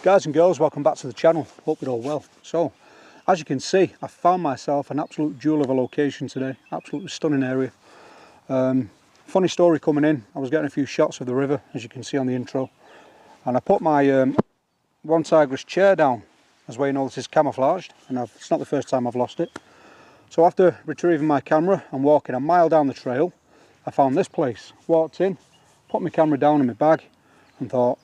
Guys and girls, welcome back to the channel. Hope you're all well. So, as you can see, I found myself an absolute jewel of a location today. Absolutely stunning area. Funny story coming in. I was getting a few shots of the river, as you can see on the intro, and I put my Onetigris chair down. As well, you know, this is camouflaged, and it's not the first time I've lost it. So after retrieving my camera and walking a mile down the trail, I found this place. Walked in, put my camera down in my bag, and thought,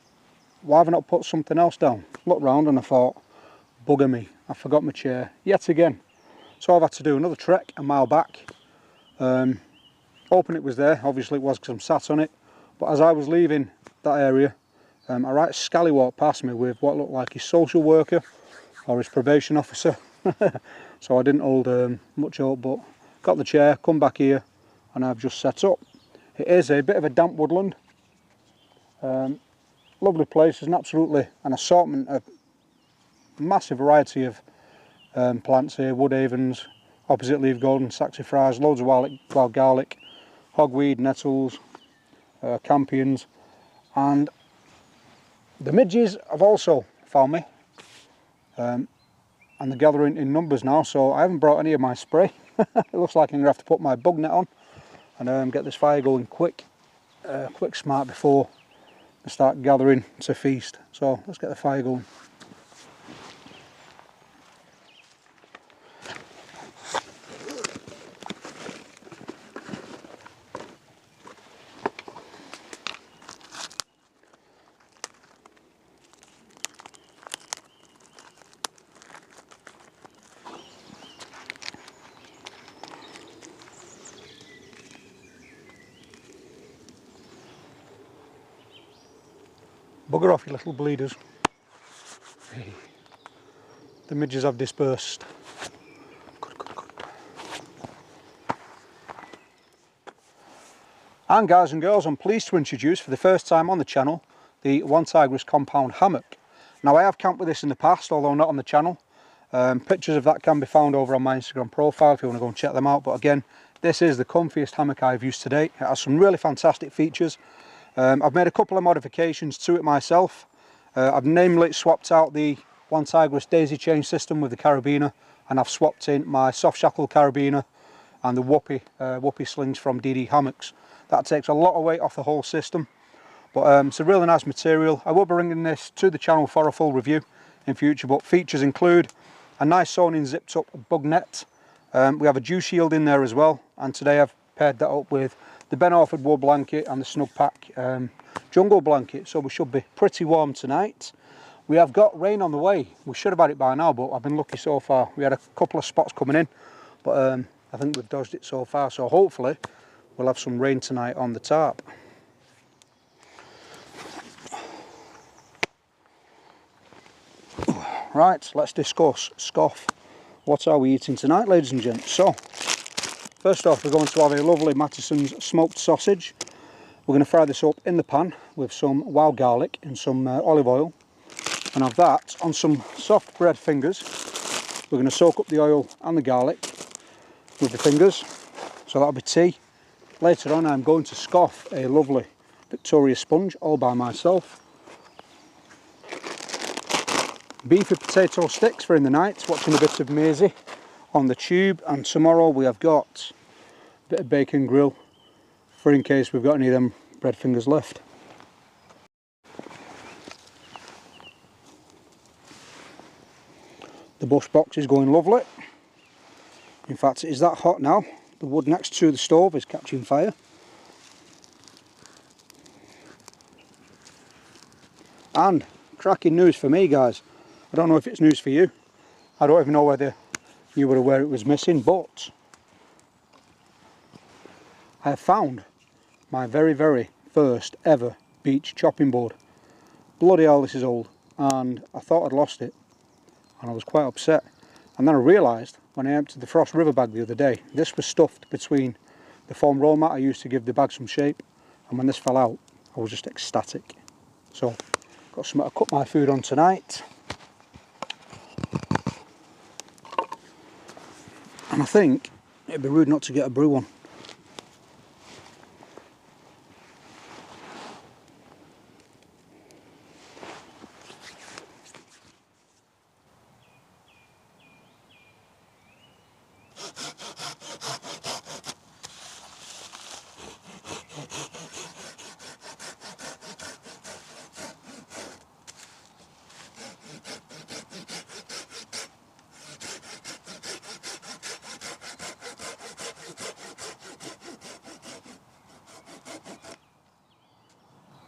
why have I not put something else down? Looked round and I thought, bugger me, I forgot my chair yet again. So I've had to do another trek a mile back. Hoping it was there. Obviously it was, because I'm sat on it. But as I was leaving that area, a right scally walked past me with what looked like his social worker or his probation officer. So I didn't hold much hope, but got the chair, come back here, and I've just set up. It is a bit of a damp woodland. Lovely place. There's an assortment of massive variety of plants here. Woodhavens, opposite leaf golden, saxifrage, loads of wild garlic, hogweed, nettles, campions, and the midges have also found me, and they're gathering in numbers now. So I haven't brought any of my spray. It looks like I'm gonna have to put my bug net on and get this fire going quick smart before I start gathering to feast. So let's get the fire going. Bugger off, you little bleeders. Hey. The midges have dispersed. Good. And guys and girls, I'm pleased to introduce for the first time on the channel the Onetigris compound hammock. Now I have camped with this in the past, although not on the channel. Pictures of that can be found over on my Instagram profile if you want to go and check them out. But again, this is the comfiest hammock I've used to date. It has some really fantastic features. I've made a couple of modifications to it myself. I've namely swapped out the Onetigris daisy chain system with the carabiner, and I've swapped in my soft shackle carabiner and the whoopee slings from DD Hammocks. That takes a lot of weight off the whole system, but it's a really nice material. I will be bringing this to the channel for a full review in future, but features include a nice sewn in zipped up bug net. We have a dew shield in there as well, and today I've paired that up with the Ben Orford wool blanket and the Snug Pack jungle blanket, so we should be pretty warm tonight. We have got rain on the way. We should have had it by now, but I've been lucky so far. We had a couple of spots coming in, but I think we've dodged it so far, so hopefully we'll have some rain tonight on the tarp. Right, let's discuss scoff. What are we eating tonight, ladies and gents? So first off, we're going to have a lovely Mattison's smoked sausage. We're going to fry this up in the pan with some wild garlic and some olive oil, and have that on some soft bread fingers. We're going to soak up the oil and the garlic with the fingers, so that'll be tea. Later on I'm going to scoff a lovely Victoria sponge all by myself. Beefy potato sticks for in the night, watching a bit of Maisie on the tube, and tomorrow we have got a bit of bacon grill for in case we've got any of them bread fingers left. The bush box is going lovely. In fact, it is that hot now. The wood next to the stove is catching fire. And cracking news for me, guys. I don't know if it's news for you. I don't even know whether you were aware it was missing, but I have found my very first ever beach chopping board. Bloody hell, this is old, and I thought I'd lost it, and I was quite upset. And then I realised when I emptied the Frost River bag the other day, this was stuffed between the foam roll mat I used to give the bag some shape, and when this fell out I was just ecstatic. So got something to cook my food on tonight, and I think it'd be rude not to get a brew on.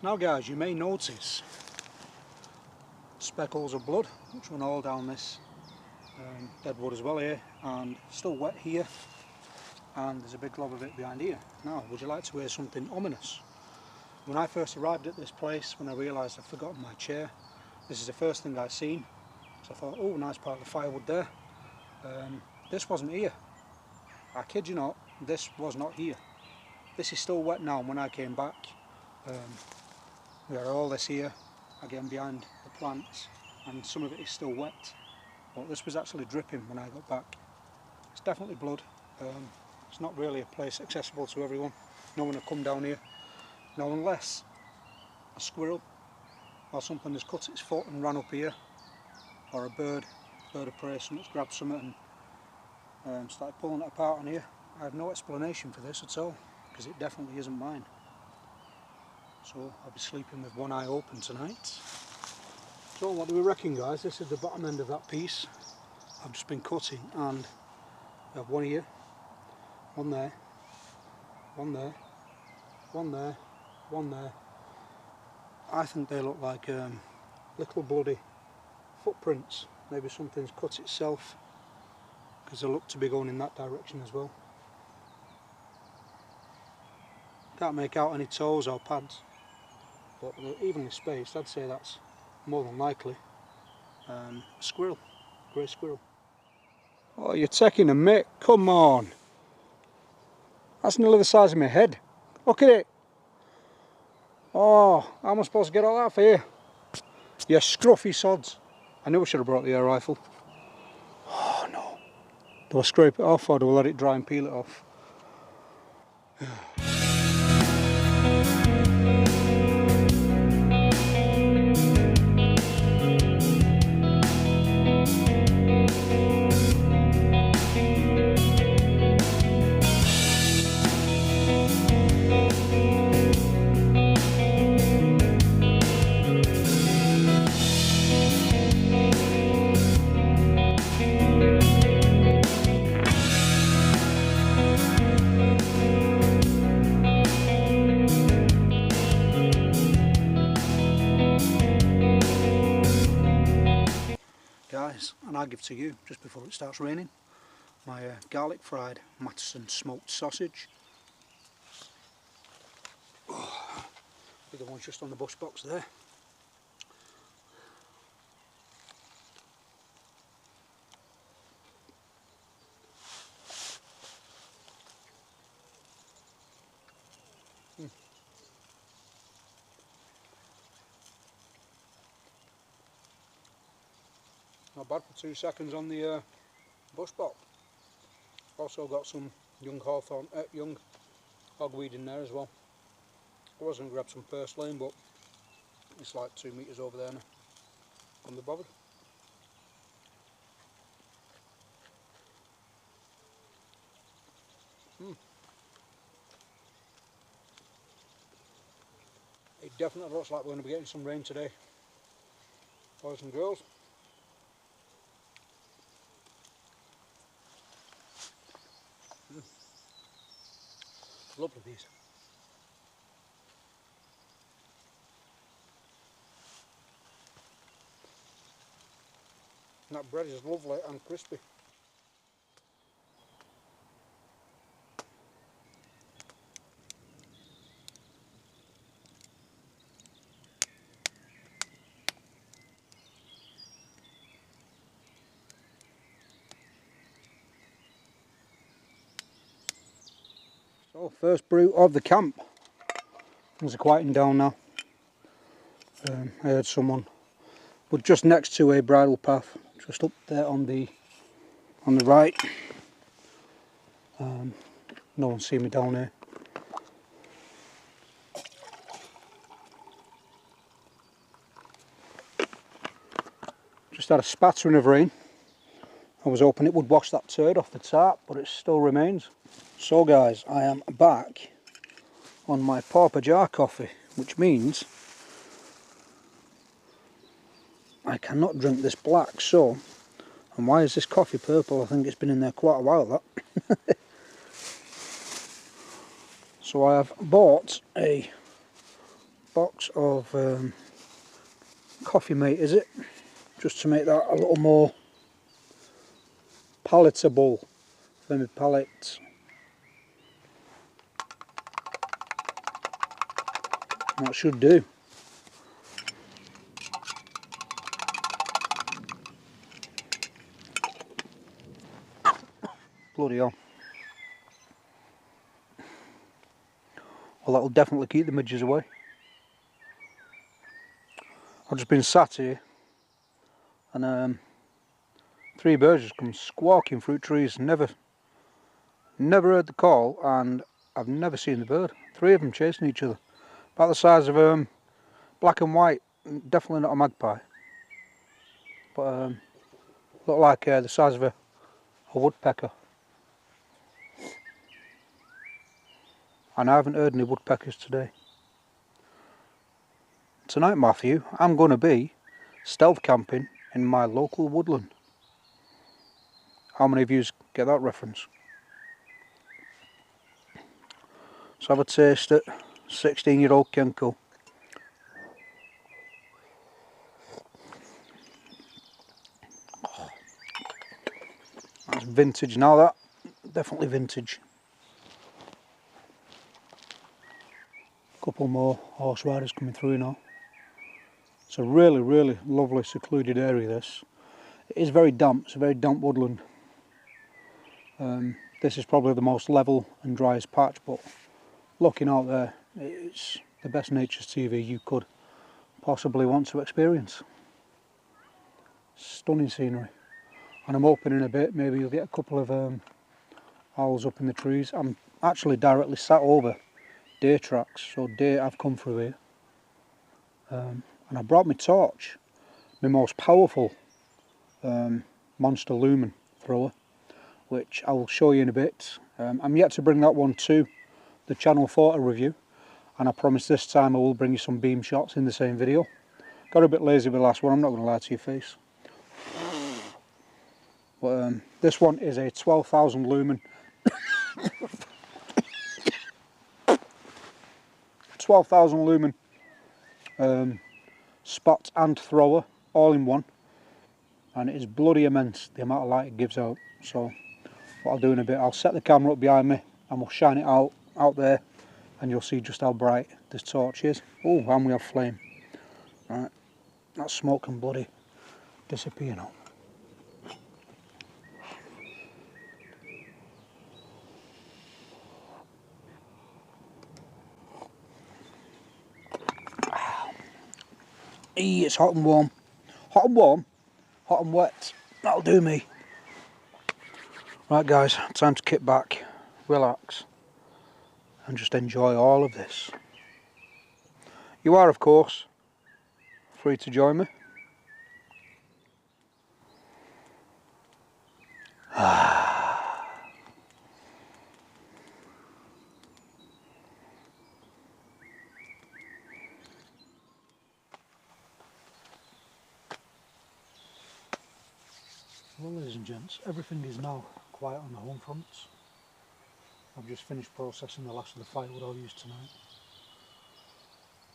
Now guys, you may notice speckles of blood which run all down this dead wood as well here, and still wet here, and there's a big glob of it behind here. Now, would you like to hear something ominous? When I first arrived at this place, when I realised I'd forgotten my chair, this is the first thing I'd seen. So I thought, oh, nice part of the firewood there. This wasn't here. I kid you not, this was not here. This is still wet now, and when I came back, we had all this here, again behind the plants, and some of it is still wet. But this was actually dripping when I got back. It's definitely blood. It's not really a place accessible to everyone. No one will come down here. No, unless a squirrel or something has cut its foot and ran up here, or a bird of prey, something's grabbed something and started pulling it apart on here. I have no explanation for this at all, because it definitely isn't mine. So I'll be sleeping with one eye open tonight. So what do we reckon, guys? This is the bottom end of that piece I've just been cutting, and we have one here, one there, one there, one there, one there. I think they look like little bloody footprints. Maybe something's cut itself, because they look to be going in that direction as well. Can't make out any toes or pads, but they're evenly spaced. I'd say that's more than likely a squirrel, grey squirrel. Oh, you're taking a mick, come on. That's nearly the size of my head. Look at it. Oh, how am I supposed to get all that for you? You scruffy sods. I knew I should have brought the air rifle. Oh no. Do I scrape it off, or do I let it dry and peel it off? Guys, and I give to you, just before it starts raining, my garlic fried Matterson smoked sausage. Oh, the one's just on the bush box there. Not bad for 2 seconds on the bush box. Also got some young hawthorn, young hogweed in there as well. I was going to grab some purslane, but it's like 2 metres over there now. Couldn't be bothered. It definitely looks like we're going to be getting some rain today, boys and girls. Lovely these. And that bread is lovely and crispy. So, first brew of the camp. Things are quieting down now. I heard someone, but just next to a bridle path, just up there on the right. No one's seen me down here. Just had a spattering of rain. I was hoping it would wash that turd off the tarp, but it still remains. So guys, I am back on my pauper jar coffee, which means I cannot drink this black. So, and why is this coffee purple? I think it's been in there quite a while, that. So I have bought a box of coffee mate, is it? Just to make that a little more palatable for my palate. That should do. Bloody hell. Well, that'll definitely keep the midges away. I've just been sat here and 3 birds just come squawking through trees. Never heard the call, and I've never seen the bird. 3 of them chasing each other. About the size of black and white. Definitely not a magpie. But look like the size of a woodpecker. And I haven't heard any woodpeckers today. Tonight, Matthew, I'm going to be stealth camping in my local woodland. How many of you get that reference? Let's have a taste at 16-year-old Kenko. That's vintage now, that. Definitely vintage. Couple more horse riders coming through now. It's a really, really lovely secluded area, this. It is very damp, it's a very damp woodland. This is probably the most level and driest patch, but looking out there, it's the best nature's TV you could possibly want to experience. Stunning scenery. And I'm hoping in a bit maybe you'll get a couple of owls up in the trees. I'm actually directly sat over deer tracks, so deer have come through here. And I brought my torch, my most powerful monster lumen thrower, which I will show you in a bit. I'm yet to bring that one to the channel for a review, and I promise this time I will bring you some beam shots in the same video. Got a bit lazy with the last one, I'm not going to lie to your face. But this one is a 12,000 lumen 12,000 lumen spot and thrower all in one, and it is bloody immense the amount of light it gives out. So what I'll do in a bit, I'll set the camera up behind me and we'll shine it out there, and you'll see just how bright this torch is. Oh, and we have flame. Right, that smoke can bloody disappear now. It's hot and warm. Hot and warm, hot and wet. That'll do me. Right guys, time to kick back, relax, and just enjoy all of this. You are, of course, free to join me. Well, ladies and gents, everything is now quiet on the home fronts. I've just finished processing the last of the firewood I'll use tonight.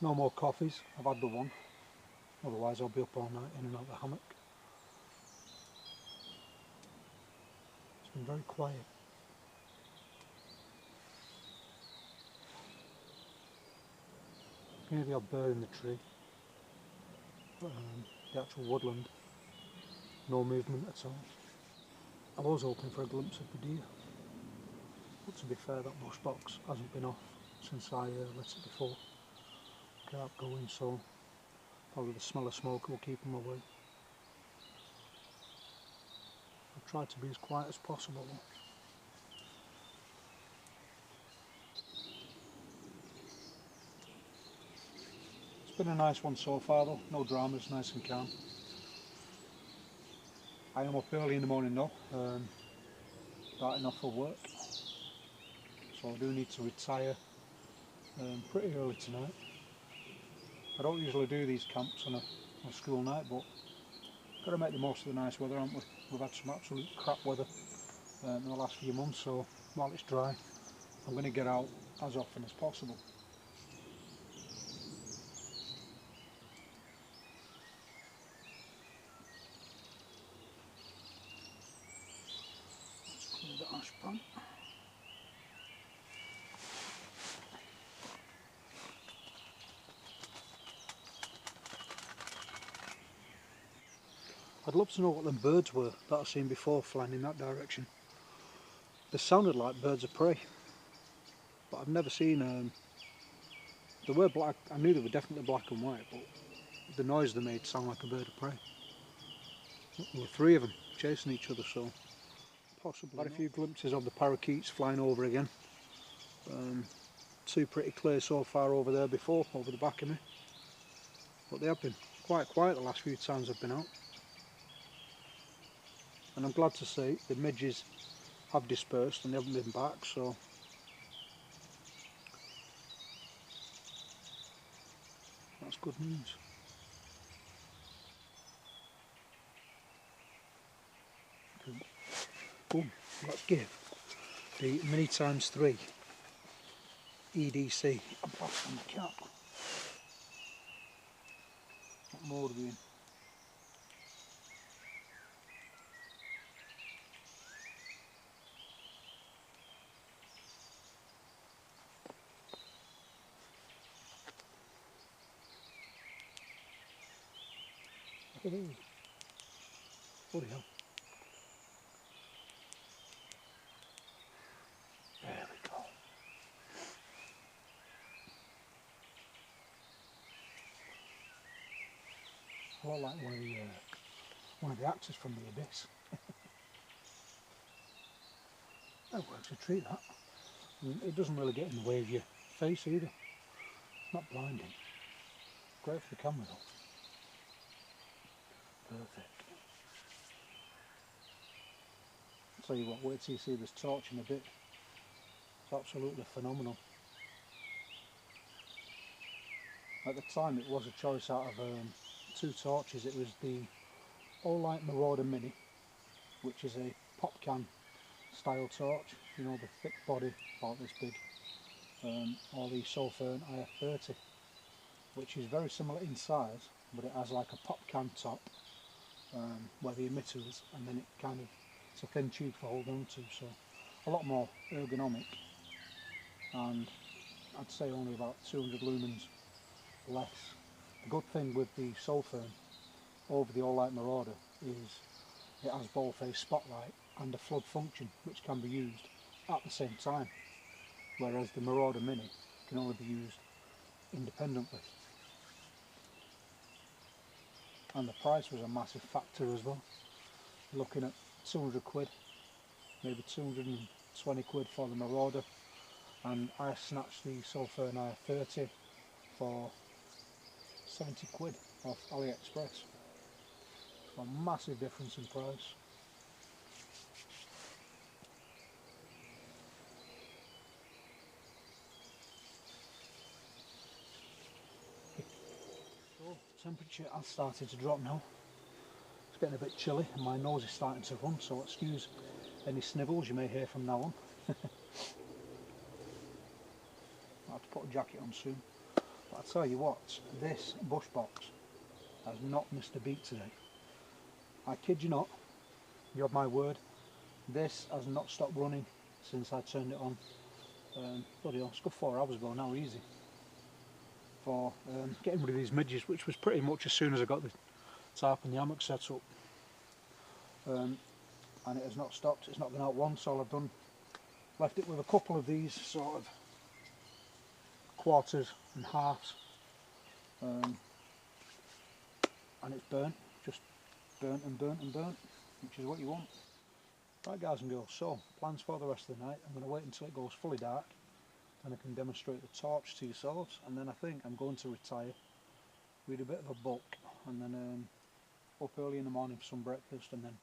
No more coffees, I've had the one, otherwise I'll be up all night in and out the hammock. It's been very quiet. Hear the odd bird in the tree, but the actual woodland, no movement at all. I was hoping for a glimpse of the deer, but to be fair, that bushbox hasn't been off since I lit it before. Kept going, so probably the smell of smoke will keep them away. I've tried to be as quiet as possible. It's been a nice one so far though, no dramas, nice and calm. I am up early in the morning though, starting off for work, so I do need to retire pretty early tonight. I don't usually do these camps on a school night, but got to make the most of the nice weather, haven't we? We've had some absolute crap weather in the last few months, so while it's dry I'm going to get out as often as possible. I'd love to know what them birds were that I've seen before flying in that direction. They sounded like birds of prey, but I've never seen they were black. I knew they were definitely black and white, but the noise they made sounded like a bird of prey. There were three of them chasing each other, so possibly. Had a few glimpses of the parakeets flying over again. Two pretty clear so far over there before, over the back of me. But they have been quite quiet the last few times I've been out. And I'm glad to say the midges have dispersed and they haven't been back, so that's good news. Boom, let's give the Mini ×3 EDC a blast on the cap. What more are we in? Hey, bloody hell. There we go. I look like one of the actors from The Abyss. That works a treat, that. And it doesn't really get in the way of your face either. It's not blinding. Great for the camera though. Perfect. I'll tell you what, wait till you see this torch in a bit. It's absolutely phenomenal. At the time it was a choice out of two torches. It was the Olight Marauder Mini, which is a pop can style torch, you know, the thick body about this big, or the Sulfurn IF30, which is very similar in size, but it has like a pop can top where the emitter is, and then it kind of, it's a thin tube to hold on to, so a lot more ergonomic, and I'd say only about 200 lumens less. The good thing with the Sulfurn over the Olight Marauder is it has both a spotlight and a flood function, which can be used at the same time, whereas the Marauder Mini can only be used independently. And the price was a massive factor as well. You're looking at 200 quid, maybe 220 quid for the Marauder, and I snatched the Sulfurn IF30 for 70 quid off AliExpress. So a massive difference in price. So temperature has started to drop now. It's getting a bit chilly and my nose is starting to run, so excuse any snivels you may hear from now on. I'll have to put a jacket on soon. But I tell you what, this bushbox has not missed a beat today. I kid you not, you have my word, this has not stopped running since I turned it on. Bloody hell, it's got 4 hours ago now, easy. For getting rid of these midges, which was pretty much as soon as I got the tarp and the hammock set up. And it has not stopped, it's not been out once. All I've done, left it with a couple of these sort of quarters and halves, and it's burnt, just burnt and burnt and burnt, which is what you want. Right guys and girls, so plans for the rest of the night. I'm going to wait until it goes fully dark, then I can demonstrate the torch to yourselves, and then I think I'm going to retire, read a bit of a book, and then up early in the morning for some breakfast, and then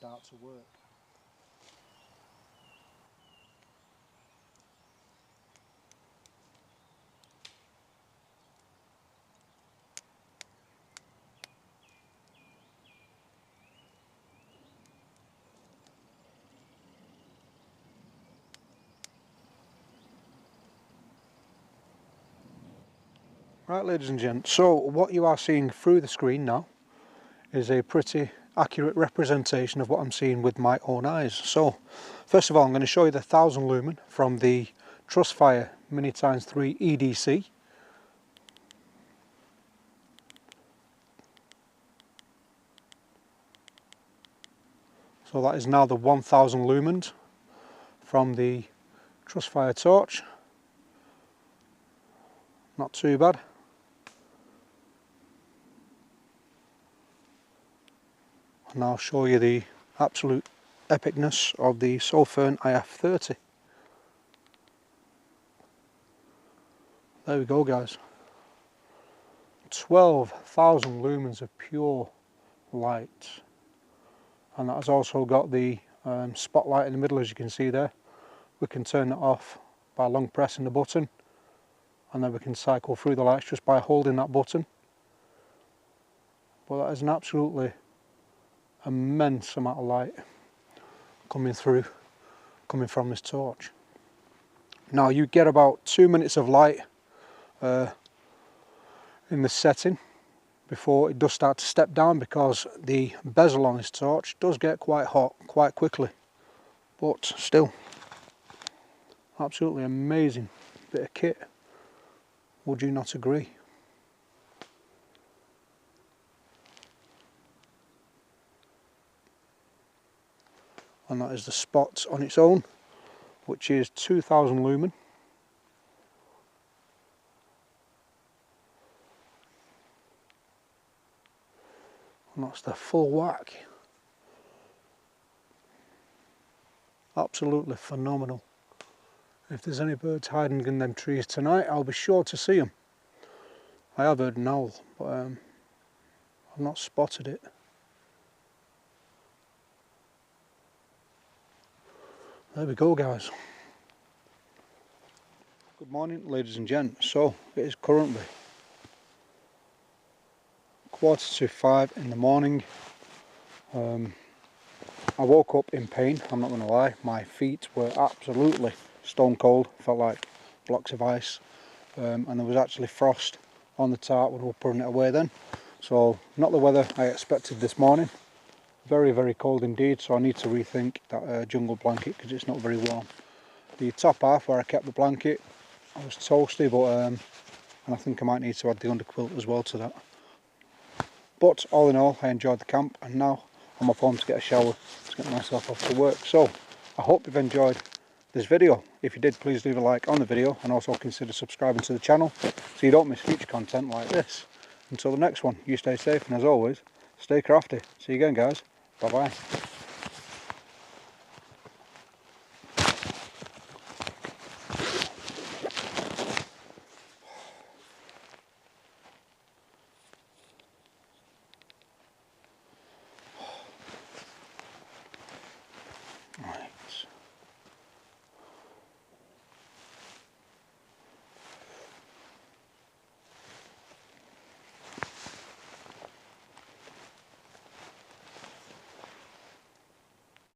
dart to work. Right ladies and gents, so what you are seeing through the screen now is a pretty accurate representation of what I'm seeing with my own eyes. So First of all, I'm going to show you the 1000 lumen from the Trustfire Mini x3 EDC. So that is now the 1000 lumens from the Trustfire torch. Not too bad. And I'll show you the absolute epicness of the Sulfurn IF30. There we go, guys. 12,000 lumens of pure light. And that has also got the spotlight in the middle, as you can see there. We can turn it off by long pressing the button, and then we can cycle through the lights just by holding that button. But that is an absolutely immense amount of light coming from this torch. Now you get about 2 minutes of light in the setting before it does start to step down, because the bezel on this torch does get quite hot quite quickly. But still, absolutely amazing bit of kit. Would you not agree? And that is the spot on its own, which is 2000 lumen. And that's the full whack. Absolutely phenomenal. If there's any birds hiding in them trees tonight, I'll be sure to see them. I have heard an owl, but I've not spotted it. There we go, guys. Good morning, ladies and gents. So it is currently 4:45 in the morning. I woke up in pain, I'm not going to lie. My feet were absolutely stone cold, felt like blocks of ice, and there was actually frost on the tarp when we were putting it away then. So not the weather I expected this morning. Very, very cold indeed, so I need to rethink that jungle blanket because it's not very warm. The top half where I kept the blanket, I was toasty, but and I think I might need to add the underquilt as well to that. But all in all, I enjoyed the camp, and now I'm up home to get a shower to get myself off to work. So I hope you've enjoyed this video. If you did, please leave a like on the video, and also consider subscribing to the channel so you don't miss future content like this. Until the next one, you stay safe, and as always, stay crafty. See you again, guys. Bye bye.